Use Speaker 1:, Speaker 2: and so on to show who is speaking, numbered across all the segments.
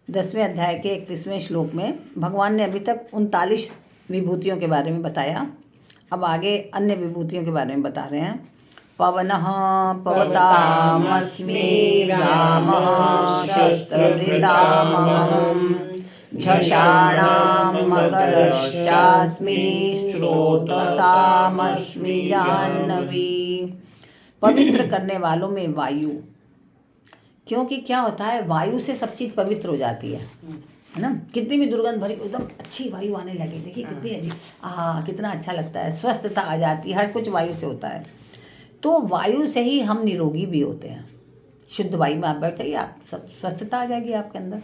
Speaker 1: 10वें अध्याय के 31वें श्लोक में भगवान ने अभी तक 39 विभूतियों के बारे में बताया। अब आगे अन्य विभूतियों के बारे में बता रहे हैं। पवनः पवतामस्मि रामः शस्त्रभृतामहं झषाणां मकरश्चास्मि स्रोतसामस्मि जाह्नवी। पवित्र करने वालों में वायु, क्योंकि क्या होता है, वायु से सब चीज़ पवित्र हो जाती है ना। कितनी भी दुर्गंध भरी एकदम अच्छी वायु आने लगे, देखिए कितनी अच्छी, कितना अच्छा लगता है, स्वस्थता आ जाती है, हर कुछ वायु से होता है। तो वायु से ही हम निरोगी भी होते हैं। शुद्ध वायु में आप बैठ जाइए, आप सब स्वस्थता आ जाएगी आपके अंदर।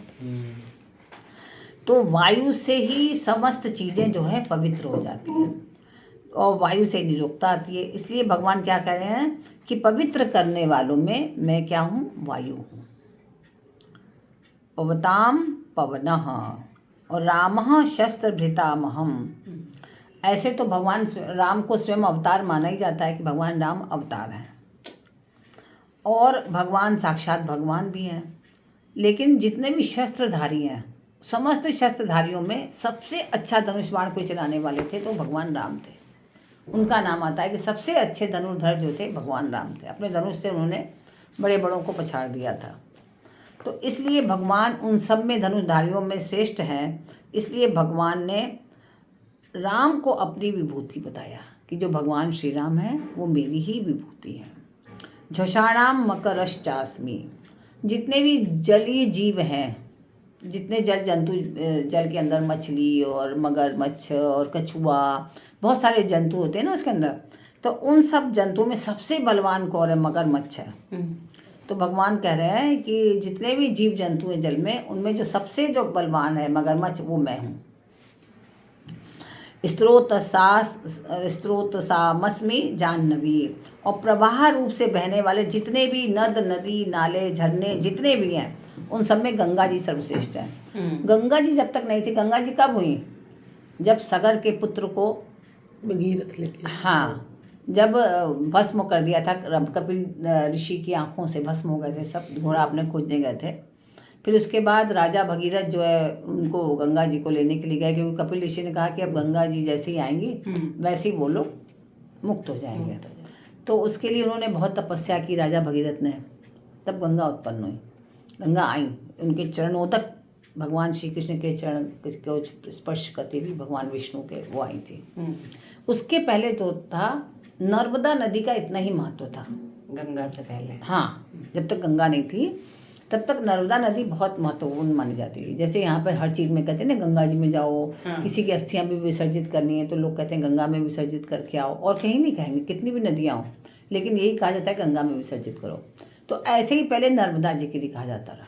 Speaker 1: तो वायु से ही समस्त चीज़ें जो है पवित्र हो जाती हैं और वायु से निरोगता आती है। इसलिए भगवान क्या कह रहे हैं कि पवित्र करने वालों में मैं क्या हूँ, वायु हूँ। पवताम पवनः और रामः शस्त्रभृतामहम्। ऐसे तो भगवान राम को स्वयं अवतार माना ही जाता है कि भगवान राम अवतार हैं और भगवान साक्षात भगवान भी हैं। लेकिन जितने भी शस्त्रधारी हैं, समस्त शस्त्रधारियों में सबसे अच्छा धनुष बाण कोई चलाने वाले थे तो भगवान राम थे। उनका नाम आता है कि सबसे अच्छे धनुर्धर जो थे भगवान राम थे। अपने धनुष से उन्होंने बड़े बड़ों को पछाड़ दिया था। तो इसलिए भगवान उन सब में धनुर्धारियों में श्रेष्ठ हैं। इसलिए भगवान ने राम को अपनी विभूति बताया कि जो भगवान श्री राम हैं वो मेरी ही विभूति है। झषाणाम मकरश्चास्मि, जितने भी जलीय जीव हैं, जितने जल जंतु, जल के अंदर मछली और मगरमच्छ और कछुआ, बहुत सारे जंतु होते हैं ना उसके अंदर, तो उन सब जंतुओं में सबसे बलवान कौन है, मगरमच्छ है। तो भगवान कह रहे हैं कि जितने भी जीव जंतु हैं जल में, उनमें जो सबसे जो बलवान है मगरमच्छ, वो मैं हूँ। स्रोतसामस्मि जाह्नवी, और प्रवाह रूप से बहने वाले जितने भी नद नदी नाले झरने जितने भी हैं, उन सब में गंगा जी सर्वश्रेष्ठ हैं। गंगा जी जब तक नहीं थी, गंगा जी कब हुई, जब सगर के पुत्र को
Speaker 2: भगीरथ लेके,
Speaker 1: हाँ, जब भस्म कर दिया था, कपिल ऋषि की आंखों से भस्म हो गए थे सब, घोड़ा अपने खोजने गए थे। फिर उसके बाद राजा भगीरथ जो है उनको गंगा जी को लेने के लिए गए, क्योंकि कपिल ऋषि ने कहा कि अब गंगा जी जैसे ही आएंगी वैसे ही वो लोग मुक्त हो जाएंगे। तो उसके लिए उन्होंने बहुत तपस्या की राजा भगीरथ ने, तब गंगा उत्पन्न हुई। गंगा आई, उनके चरणों तक भगवान श्री कृष्ण के चरण को स्पर्श करती हुई भगवान विष्णु के वो आई थी। उसके पहले तो था नर्मदा नदी का इतना ही महत्व था,
Speaker 2: गंगा से पहले।
Speaker 1: हाँ, जब तक गंगा नहीं थी तब तक नर्मदा नदी बहुत महत्वपूर्ण मानी जाती है। जैसे यहाँ पर हर चीज़ में कहते हैं ना, गंगा जी में जाओ, किसी की अस्थियाँ भी विसर्जित करनी है तो लोग कहते हैं गंगा में विसर्जित करके आओ, और कहीं नहीं कहेंगे, कितनी भी नदियाँ हो, लेकिन यही कहा जाता है गंगा में विसर्जित करो। तो ऐसे ही पहले नर्मदा जी के लिए कहा जाता रहा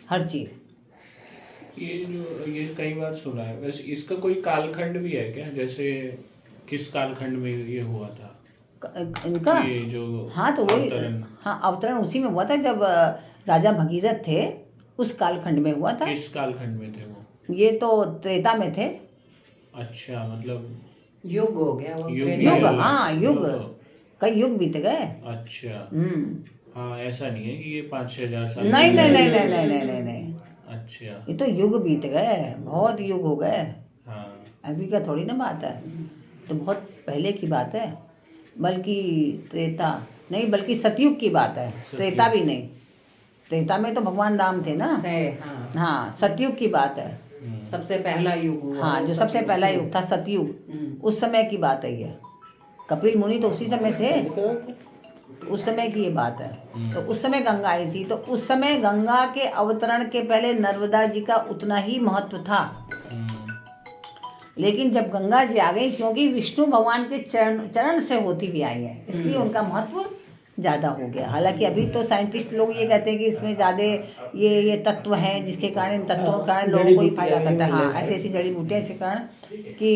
Speaker 1: हर चीज़।
Speaker 3: ये कई बार सुना है। वैसे इसका कोई कालखंड भी है क्या, जैसे किस कालखंड में ये हुआ था
Speaker 1: इनका?
Speaker 3: ये जो
Speaker 1: हाँ, तो वही, हाँ, अवतरण उसी में हुआ था जब राजा भगीरथ थे, उस कालखंड में हुआ था।
Speaker 3: किस कालखंड में थे वो?
Speaker 1: ये तो त्रेता में थे।
Speaker 3: अच्छा, मतलब
Speaker 2: युग हो गया वो,
Speaker 1: युग, हाँ, युग, कई युग बीत गए।
Speaker 3: अच्छा, हाँ, ऐसा नहीं है कि ये 5-6 हजार साल।
Speaker 1: नहीं नहीं नहीं नहीं नहीं नहीं नहीं नहीं,
Speaker 3: अच्छा,
Speaker 1: ये तो युग बीत गए, बहुत युग हो गए।
Speaker 3: हाँ,
Speaker 1: अभी का थोड़ी ना बात है, तो बहुत पहले की बात है। बल्कि त्रेता नहीं, बल्कि सतयुग की बात है, त्रेता भी नहीं। त्रेता में तो भगवान राम थे ना। हाँ, सतयुग की बात है,
Speaker 2: सबसे पहला युग हुआ।
Speaker 1: हाँ, जो सबसे पहला युग था सतयुग, उस समय की बात है ये। कपिल मुनि तो उसी समय थे, उस समय की ये बात है। तो उस समय गंगा आई थी, तो उस समय गंगा के अवतरण के पहले नर्मदा जी का उतना ही महत्व था। लेकिन जब गंगा जी आ गई, क्योंकि विष्णु भगवान के चरण से होती हुई आई है, इसलिए उनका महत्व ज़्यादा हो गया। हालांकि अभी तो साइंटिस्ट लोग ये कहते हैं कि इसमें ज़्यादा ये तत्व हैं जिसके कारण, इन तत्वों के कारण लोगों को ही फायदा करता है। हाँ, ऐसी ऐसी जड़ी बूटियाँ इसके कारण कि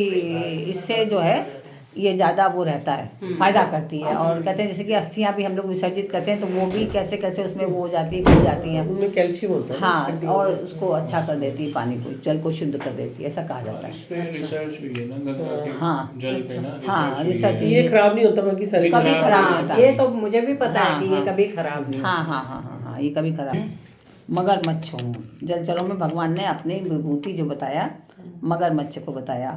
Speaker 1: इससे जो है ये ज़्यादा वो रहता है, फायदा करती है। और कहते हैं जैसे कि अस्थियाँ भी हम लोग विसर्जित करते हैं तो वो भी कैसे कैसे उसमें वो हो जाती है, खुल जाती हैं,
Speaker 2: उनमें कैल्शियम होता है।
Speaker 1: हाँ, और उसको अच्छा कर देती है, पानी को, जल को शुद्ध कर देती है, ऐसा कहा जाता है।
Speaker 3: इस पे रिसर्च भी है ना, गंगा के
Speaker 1: हाँ,
Speaker 3: जल पे ना
Speaker 1: हाँ,
Speaker 3: रिसर्च
Speaker 1: रिसर्च
Speaker 2: ये खराब नहीं होता, बाकी सारी
Speaker 1: कभी खराब नहीं होता।
Speaker 2: ये तो मुझे भी पता है कि ये
Speaker 1: हाँ,
Speaker 2: कभी खराब नहीं।
Speaker 1: हाँ हाँ हाँ हाँ हाँ, ये कभी खराब। मगरमच्छ हूँ। जलचरों में भगवान ने अपनी विभूति जो बताया मगरमच्छ को बताया।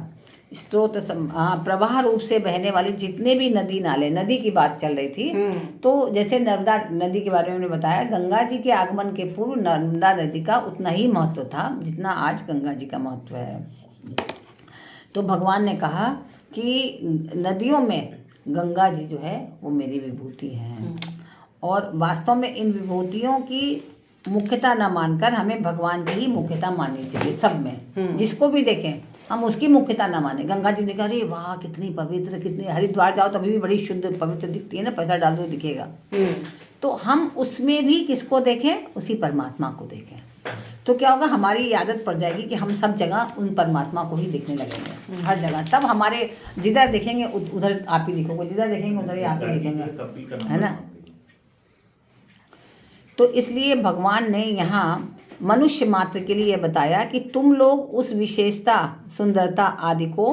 Speaker 1: प्रवाह रूप से बहने वाली जितने भी नदी नाले, नदी की बात चल रही थी, तो जैसे नर्मदा नदी के बारे में उन्होंने बताया, गंगा जी के आगमन के पूर्व नर्मदा नदी का उतना ही महत्व था जितना आज गंगा जी का महत्व है। तो भगवान ने कहा कि नदियों में गंगा जी जो है वो मेरी विभूति है, और वास्तव में इन विभूतियों की मुख्यता न मानकर हमें भगवान की ही मुख्यता माननी चाहिए सब में। जिसको भी देखें हम उसकी मुख्यता ना माने। गंगा जी देखा, अरे वाह कितनी पवित्र, कितनी, हरिद्वार जाओ तभी भी बड़ी शुद्ध पवित्र दिखती है ना, पैसा डाल दो दिखेगा। तो हम उसमें भी किसको देखें? उसी परमात्मा को देखें। तो क्या होगा, हमारी आदत पड़ जाएगी कि हम सब जगह उन परमात्मा को ही देखने लगेंगे, हर जगह। तब हमारे जिधर देखेंगे उधर आप ही दिखोगे, जिधर देखेंगे उधर ही आप ही दिखेंगे, है ना। तो इसलिए भगवान ने यहाँ मनुष्य मात्र के लिए बताया कि तुम लोग उस विशेषता, सुंदरता आदि को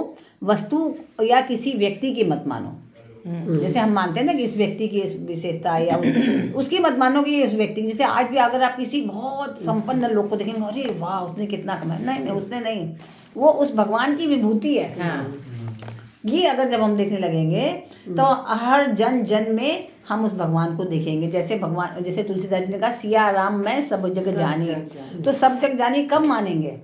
Speaker 1: वस्तु या किसी व्यक्ति की मत मानो। जैसे हम मानते हैं ना कि इस व्यक्ति की विशेषता या उसकी मत मानो कि उस व्यक्ति की। जैसे आज भी अगर आप किसी बहुत संपन्न लोग को देखेंगे, अरे वाह उसने कितना कमाया, नहीं उसने नहीं, वो उस भगवान की विभूति है। ये अगर जब हम देखने लगेंगे तो हर जन जन में हम उस भगवान को देखेंगे। जैसे भगवान, जैसे तुलसीदास जी ने कहा, सिया राम मैं सब जग जानी। तो सब जग जानी कब मानेंगे?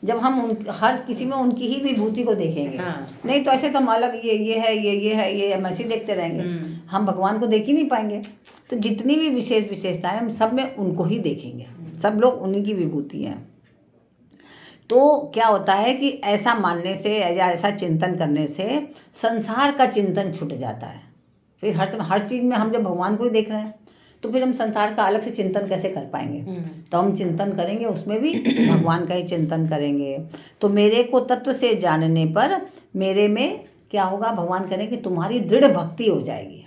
Speaker 1: जब हम हर किसी में उनकी ही विभूति को देखेंगे। नहीं तो ऐसे तो हम अलग ये है, ये है, ये हम ऐसे देखते रहेंगे, हम भगवान को देख ही नहीं पाएंगे। तो जितनी भी विशेषताएं हम सब में उनको ही देखेंगे, सब लोग उन्हीं की विभूति हैं। तो क्या होता है कि ऐसा मानने से या ऐसा चिंतन करने से संसार का चिंतन छूट जाता है। फिर हर चीज़ में हम जब भगवान को ही देख रहे हैं तो फिर हम संसार का अलग से चिंतन कैसे कर पाएंगे? तो हम चिंतन करेंगे उसमें भी भगवान का ही चिंतन करेंगे। तो मेरे को तत्व से जानने पर मेरे में क्या होगा? भगवान करें कि तुम्हारी दृढ़ भक्ति हो जाएगी,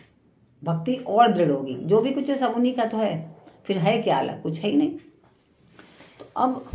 Speaker 1: भक्ति और दृढ़ होगी। जो भी कुछ है सब उन्हीं का तो है, फिर है क्या अलग? कुछ है ही नहीं। तो अब